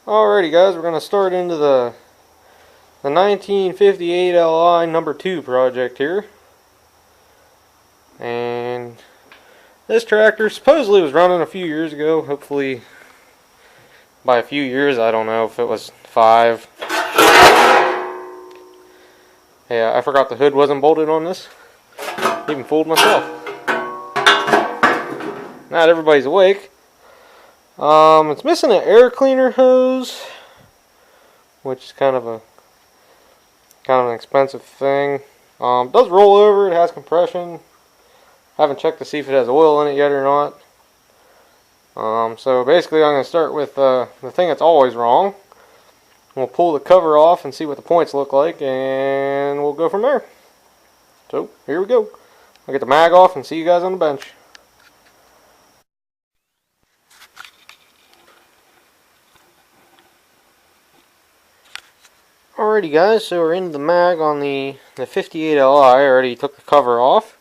Alrighty guys, we're going to start into the 1958 Li number 2 project here. And this tractor supposedly was running a few years ago. Hopefully, by a few years, I don't know if it was 5. Yeah, I forgot the hood wasn't bolted on this. Even fooled myself. Not everybody's awake. It's missing an air cleaner hose, which is kind of an expensive thing. It does roll over. It has compression. Haven't checked to see if it has oil in it yet or not. So basically, I'm going to start with the thing that's always wrong. We'll pull the cover off and see what the points look like, and we'll go from there. So here we go. I'll get the mag off and see you guys on the bench. Alrighty guys, so we're into the mag on the 58 Li. I already took the cover off.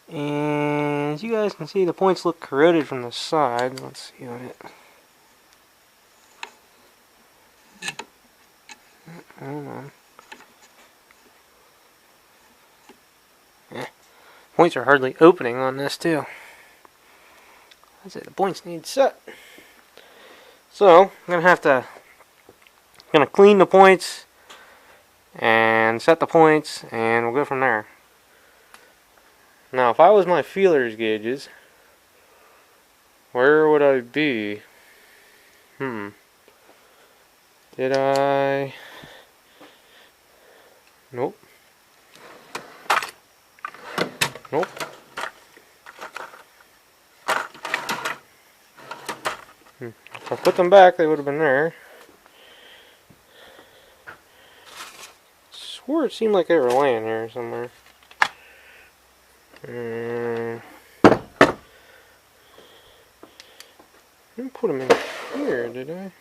And as you guys can see, the points look corroded from the side. Let's see on it. Hold on. Points are hardly opening on this too. I say the points need set. So I'm gonna clean the points and set the points, and we'll go from there. Now, if I was my feelers gauges, where would I be? Did I? Nope. Nope. If I put them back, they would have been there. Swore it seemed like they were laying here somewhere. I didn't put them in here, did I?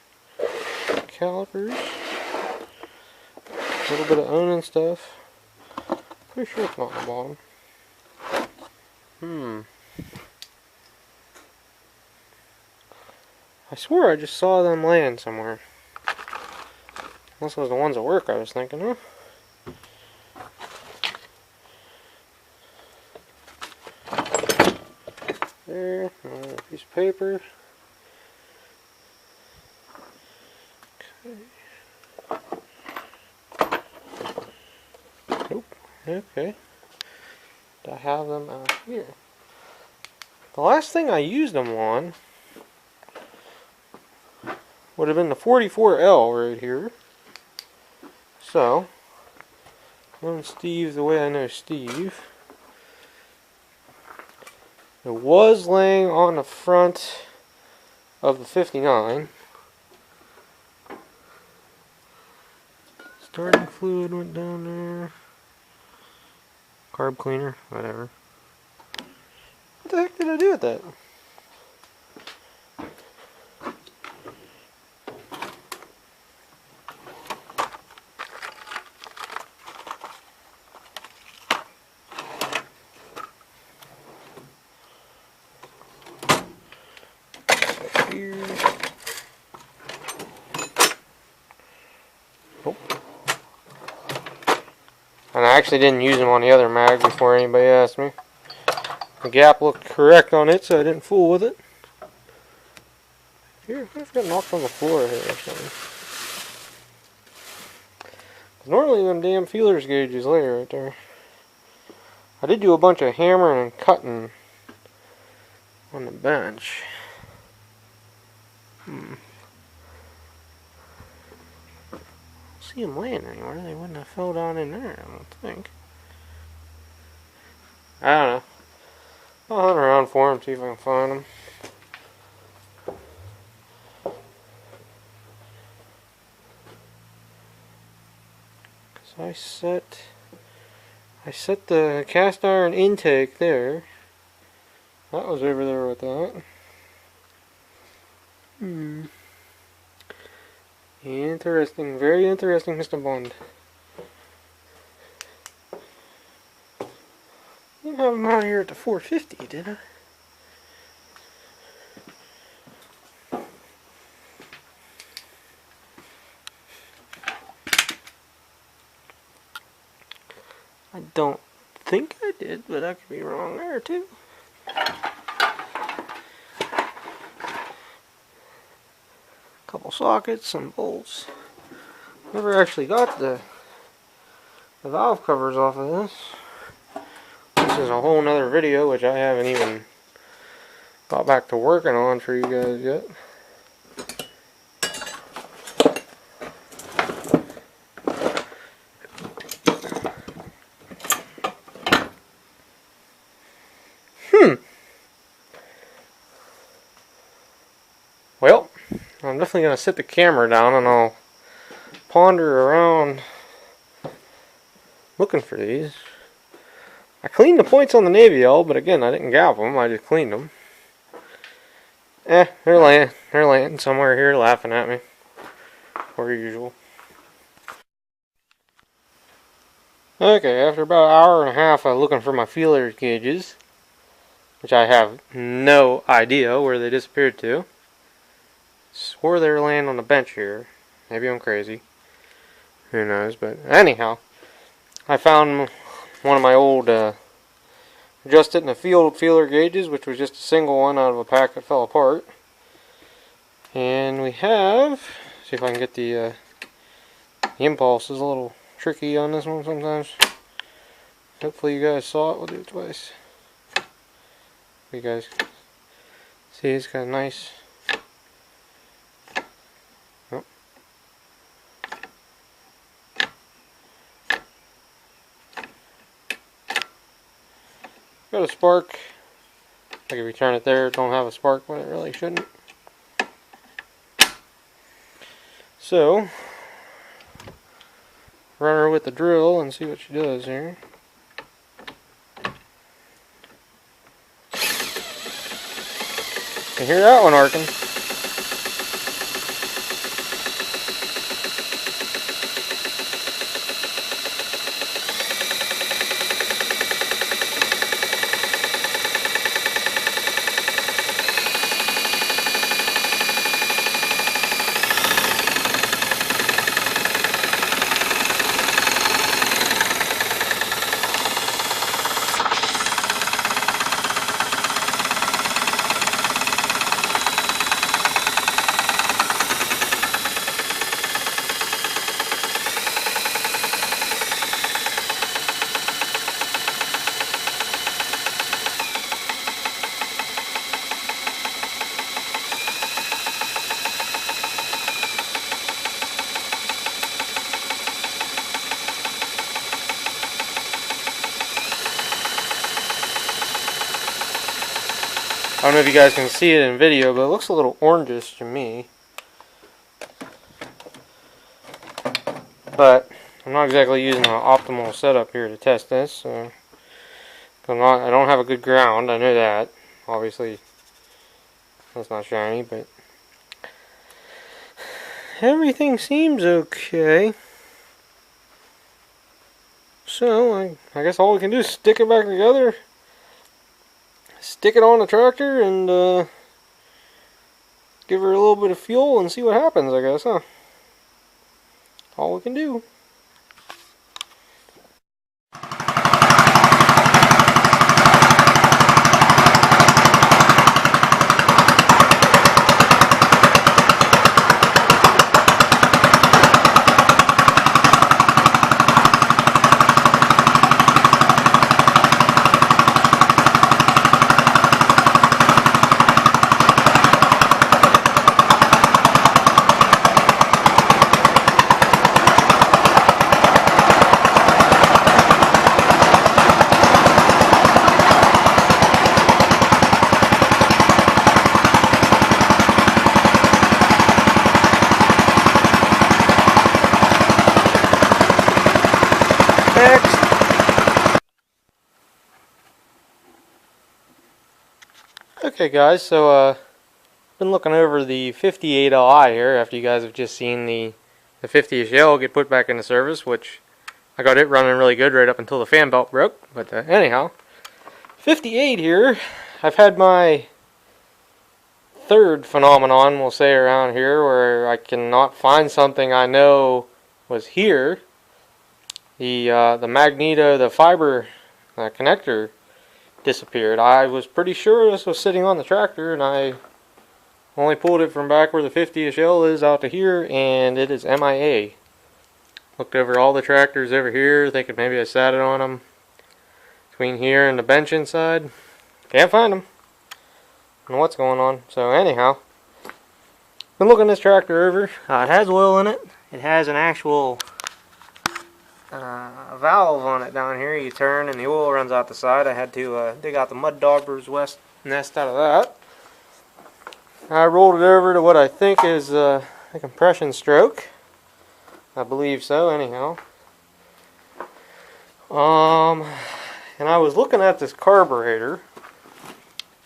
Calipers. A little bit of owning stuff. Pretty sure it's not on the bottom. I swore I just saw them laying somewhere. Unless it was the ones at work I was thinking of. There, another piece of paper. Okay. Nope. Okay. I have them out here. The last thing I used them on would have been the 44L right here. So, knowing Steve the way I know Steve, it was laying on the front of the 59. Starting fluid went down there. Carb cleaner, whatever. What the heck did I do with that? Here. Oh. And I actually didn't use them on the other mag before anybody asked me. The gap looked correct on it, so I didn't fool with it. Here, I just got knocked on the floor here or something. Normally them damn feelers gauges lay right there. I did do a bunch of hammering and cutting on the bench. See them laying anywhere. They wouldn't have fell down in there, I don't think. I don't know. I'll hunt around for them, see if I can find them. Cause I set the cast iron intake there. That was over there with that. Interesting, very interesting, Mr. Bond. Didn't have him out here at the 450, did I? I don't think I did, but I could be wrong there too. Couple sockets, some bolts. Never actually got the valve covers off of this. This is a whole nother video which I haven't even got back to working on for you guys yet. Well, I'm definitely going to sit the camera down and I'll ponder around looking for these. I cleaned the points on the Navy L, but again, I didn't gap them, I just cleaned them. They're laying somewhere here laughing at me, per usual. Okay, after about an hour and a half of looking for my feeler gauges, which I have no idea where they disappeared to. Swore they were laying on the bench here. Maybe I'm crazy. Who knows, but anyhow, I found one of my old Adjust It in the Field feeler gauges, which was just a single one out of a pack that fell apart. And we have, see if I can get the impulse is a little tricky on this one sometimes. Hopefully you guys saw it. We'll do it twice. You guys see it's got a nice, oh. Got a spark. Like if you turn it there, it don't have a spark, but it really shouldn't. So, run her with the drill and see what she does here. You hear that one arcing? I don't know if you guys can see it in video, but it looks a little orangish to me. But I'm not exactly using an optimal setup here to test this. So I don't have a good ground, I know that. Obviously, that's not shiny, but everything seems okay. So I guess all we can do is stick it back together. Stick it on the tractor and give her a little bit of fuel and see what happens, I guess, huh? All we can do. Okay guys, so been looking over the 58 Li here after you guys have just seen the 50ish L get put back into service, which I got it running really good right up until the fan belt broke. But anyhow, 58 here, I've had my third phenomenon, we'll say, around here where I cannot find something I know was here. the magneto, the fiber connector disappeared. I was pretty sure this was sitting on the tractor, and I only pulled it from back where the 50-ish L is out to here, and it is MIA. Looked over all the tractors over here, thinking maybe I sat it on them. Between here and the bench inside, can't find them. Don't know what's going on. So anyhow, been looking this tractor over. It has oil in it. It has an actual valve on it down here. You turn and the oil runs out the side. I had to dig out the mud dauber's nest out of that. I rolled it over to what I think is a compression stroke. I believe so, anyhow. And I was looking at this carburetor,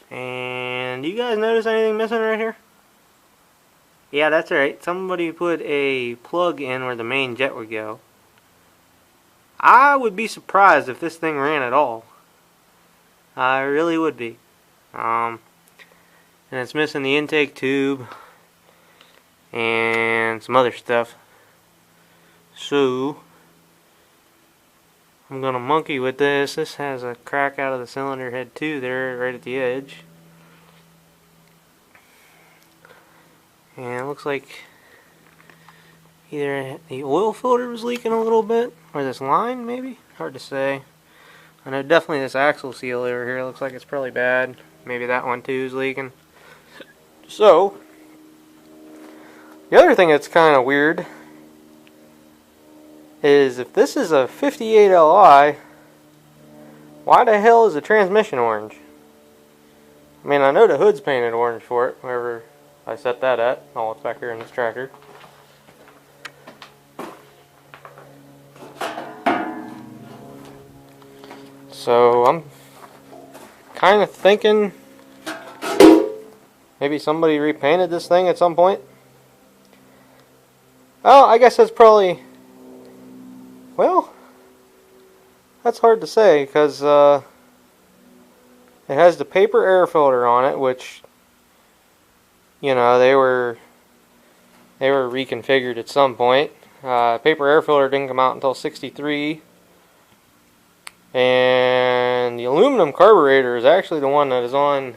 and do you guys notice anything missing right here? Yeah, that's right. Somebody put a plug in where the main jet would go. I would be surprised if this thing ran at all. I really would be. And it's missing the intake tube and some other stuff. So I'm gonna monkey with this. This has a crack out of the cylinder head too there, right at the edge. And it looks like either the oil filter was leaking a little bit, or this line maybe? Hard to say. I know definitely this axle seal over here looks like it's probably bad. Maybe that one too is leaking. So, the other thing that's kind of weird is if this is a 58 Li, why the hell is the transmission orange? I mean, I know the hood's painted orange for it, wherever I set that at. Oh, it's back here in this tractor. So I'm kind of thinking maybe somebody repainted this thing at some point. Oh, I guess that's probably, well, that's hard to say because it has the paper air filter on it, which, you know, they were reconfigured at some point. Paper air filter didn't come out until '63. And the aluminum carburetor is actually the one that is on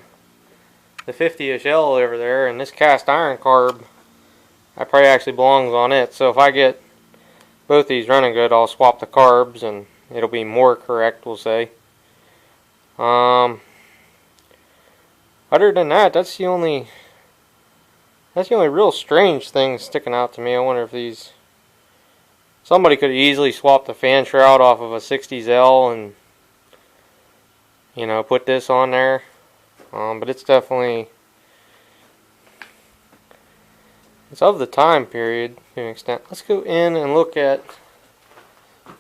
the 50-ish L over there, and this cast iron carb, that probably actually belongs on it. So if I get both these running good, I'll swap the carbs and it'll be more correct, we'll say. Other than that, that's the only real strange thing sticking out to me. I wonder if somebody could easily swap the fan shroud off of a 60s L and, you know, put this on there. But it's definitely, it's of the time period to an extent. Let's go in and look at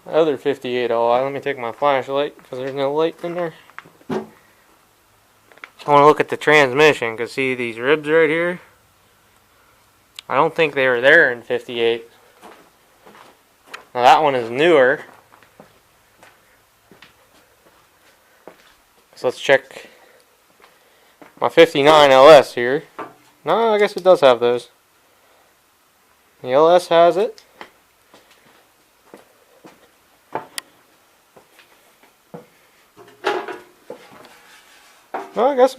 the other 58 Li. Let me take my flashlight because there's no light in there. I want to look at the transmission because see these ribs right here? I don't think they were there in 58. Now that one is newer. So let's check my 59 LS here. No, I guess it does have those. The LS has it. No, I guess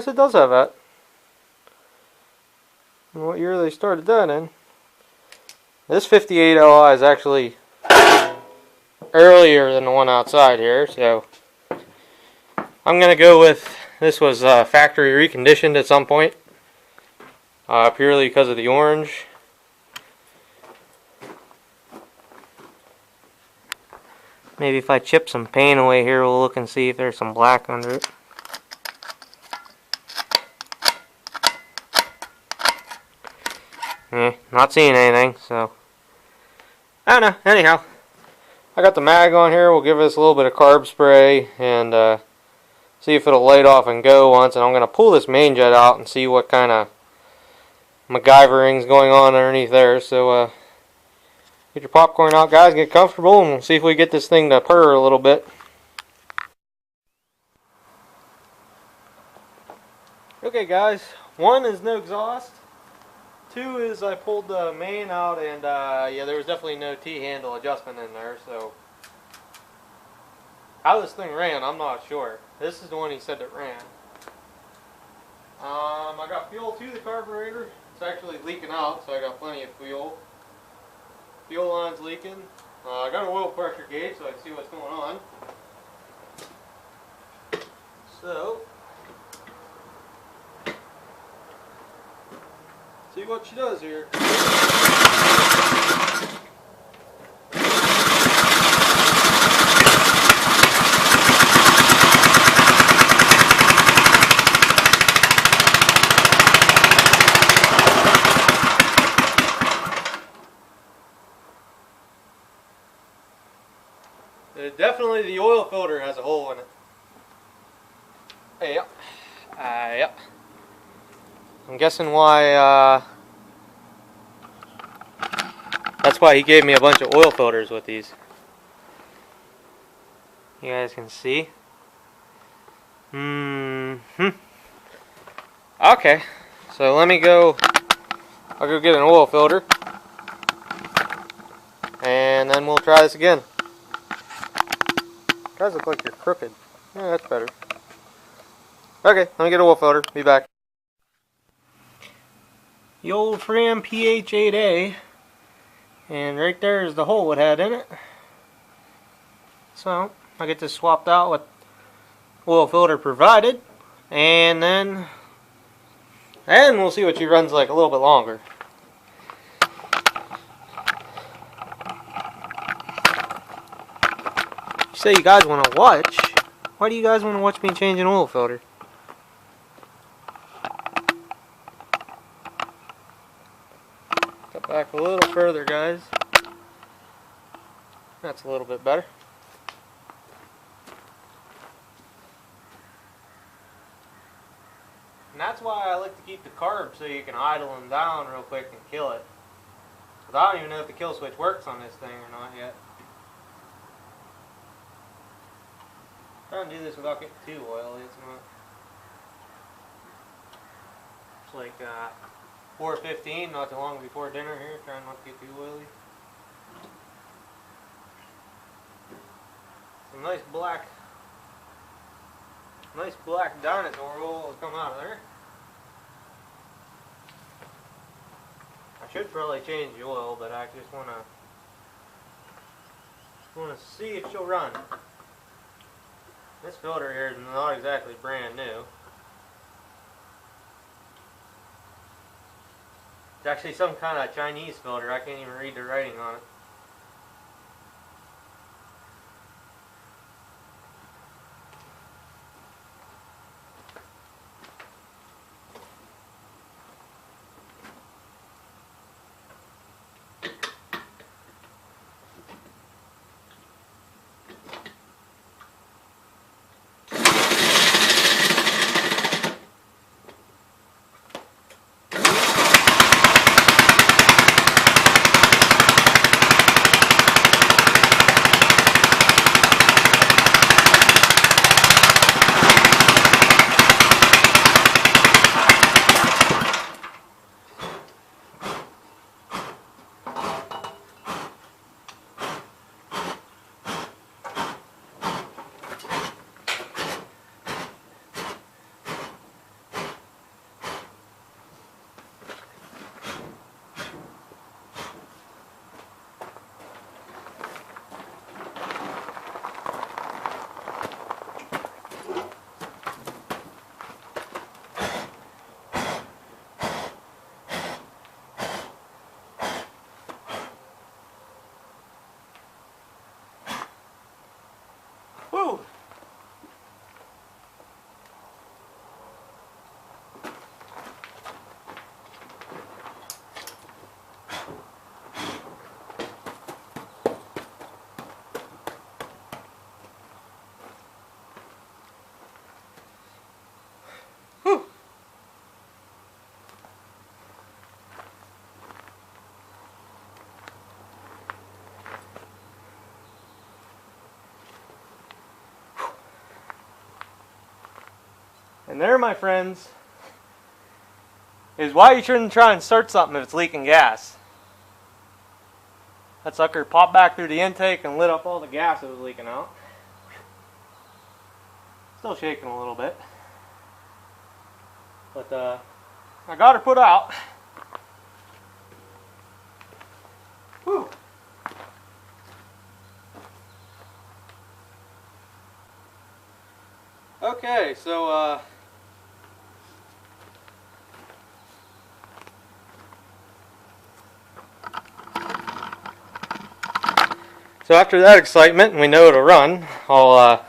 it does have that. And what year they started that in? This 58 Li is actually earlier than the one outside here, so I'm gonna go with this was factory reconditioned at some point, purely because of the orange. Maybe if I chip some paint away here, we'll look and see if there's some black under it. Not seeing anything, so I don't know. Anyhow, I got the mag on here. We'll give this a little bit of carb spray and see if it'll light off and go once. And I'm going to pull this main jet out and see what kind of MacGyvering's going on underneath there. So get your popcorn out, guys. Get comfortable, and we'll see if we get this thing to purr a little bit. Okay, guys. One is no exhaust. Two is I pulled the main out, and yeah, there was definitely no T-handle adjustment in there, so how this thing ran, I'm not sure. This is the one he said that ran. I got fuel to the carburetor. It's actually leaking out, so I got plenty of fuel. Fuel line's leaking. I got an oil pressure gauge so I can see what's going on. So, see what she does here. Definitely the oil filter has a hole in it. Yep. Yep. I'm guessing why, that's why he gave me a bunch of oil filters with these. You guys can see. Okay. So let me go, I'll go get an oil filter. And then we'll try this again. You guys look like you're crooked. Yeah, that's better. Okay, let me get a oil filter. Be back. The old Fram PH8A. And right there is the hole it had in it. So, I get this swapped out with oil filter provided. And then we'll see what she runs like a little bit longer. You say you guys want to watch. Why do you guys want to watch me change an oil filter? Cut back a little further, guys. That's a little bit better. And that's why I like to keep the carbs so you can idle them down real quick and kill it. Because I don't even know if the kill switch works on this thing or not yet. Trying to do this without getting too oily. It's not. It's like 4:15, not too long before dinner here. Trying not to get too oily. Some nice black dinosaur oil has come out of there. I should probably change the oil, but I just want to see if she'll run. This filter here is not exactly brand new. It's actually some kind of Chinese filter. I can't even read the writing on it. Woo! Whew. And there, my friends, is why you shouldn't try and start something if it's leaking gas. That sucker popped back through the intake and lit up all the gas that was leaking out. Still shaking a little bit. But I got her put out. Whew. Okay, so after that excitement, and we know it'll run, I'll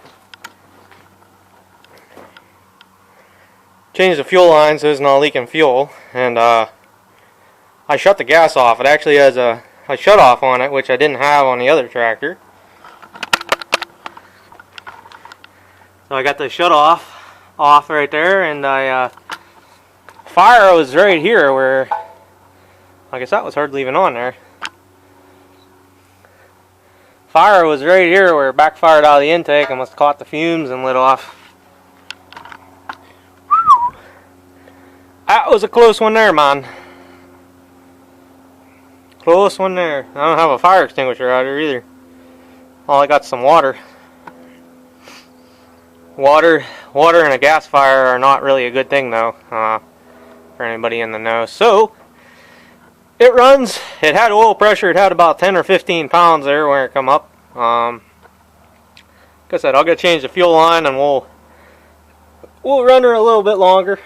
change the fuel line so it's not leaking fuel, and I shut the gas off. It actually has a shut off on it, which I didn't have on the other tractor. So I got the shut off right there, and fire was right here where, I guess that was hardly even on there. Fire was right here where it backfired out of the intake. I must have caught the fumes and lit off. That was a close one there, man. Close one there. I don't have a fire extinguisher out here either. All I got's some water. Water and a gas fire are not really a good thing though, for anybody in the know. So, it runs. It had oil pressure. It had about 10 or 15 pounds there when it come up. Like I said, I'll go change the fuel line and we'll run her a little bit longer.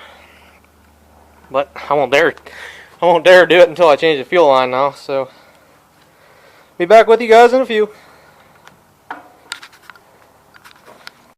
But I won't dare do it until I change the fuel line now. So, be back with you guys in a few.